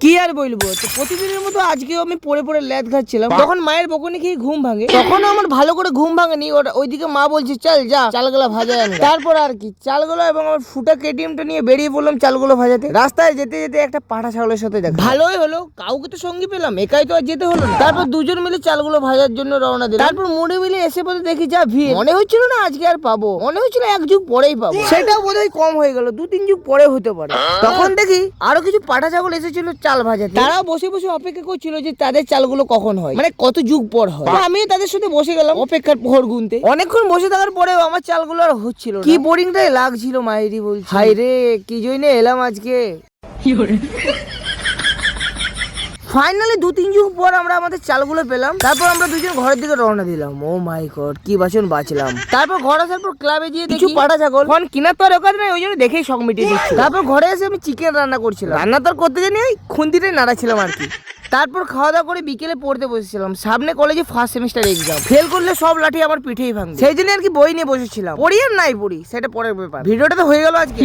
কি আর বলবো, তো প্রতিদিনের মতো আজকেও আমি পড়ে পড়ে ল্যাদ খাচ্ছিলাম, তখন মায়ের বকুনি খেয়ে ঘুম ভাঙে। তখনও আমার ভালো করে ঘুম ভাঙেনি, ওইদিকে মা বলছে চল যা চালগুলো ভাজা আন। তারপর আর কি চালগুলো এবং আমার ফুটা কেটিএমটা নিয়ে বেরিয়ে পড়লাম চালগুলো ভাজাতে। রাস্তায় যেতে যেতে একটা পাঠা ছাগলের সাথে দেখা, ভালোই হলো কাউকে তো সঙ্গী পেলাম, একাই তো আর যেতে হলো না। তারপর দুজন মিলে চালগুলো ভাজার জন্য রওনা দিলাম। তারপর মুড়ে মিলে এসে পথে দেখি যা ভিড়, মনে হচ্ছিল না আজকে আর পাবো, মনে হচ্ছিল এক যুগ পরেই পাবো। সেটাও বোধহয় কম হয়ে গেল, 2-3 যুগ পরে হতে পারে। তখন দেখি আরো কিছু পাঠা ছাগল এসেছিল চাল ভাজাতে। তারাও বসে বসে অপেক্ষা করছিল যে তাদের চালগুলো কখন হয়, মানে কত যুগ পর হয়। তো আমিও তাদের সাথে বসে গেলাম অপেক্ষার প্রহর গুনতে। অনেকক্ষণ বসে থাকার পরেও আমার চালগুলো আর হচ্ছিল না। কি বোরিংটাই লাগছিল মায়েরই বলছি। হাই রে কি জন্যে এলাম আজকে। ফাইনালি 2-3 যুগ পর আমরা আমাদের চালগুলো পেলাম। তারপর আমরা দুজন ঘরের দিকে রওনা দিলাম। ও মাই গড কি বাসন বাঁচলাম। তারপর ঘরে আসার পর ক্লাবে গিয়ে কিছু পাঠা ছাগল, ফোন কিনার তো আর ওখানে নাই, ওই জন্য দেখেই শখ মিটিয়ে দিচ্ছি। তারপর ঘরে এসে আমি চিকেন রান্না করছিলাম, রান্না তো আর করতে জানি, ওই খুন্তিটাই নাড়াচ্ছিলাম আর কি। তারপর খাওয়া দাওয়া করে বিকেলে পড়তে বসেছিলাম, সামনে কলেজে ফার্স্ট সেমিস্টার এক্সাম। ফেল করলে সব লাঠি আমার পিঠেই ভাঙবে, সেই জন্য আর কি বই নিয়ে বসেছিলাম। পড়ি আর নাই পড়ি সেটা পরের ব্যাপার। ভিডিওটা তো হয়ে গেল আজকে।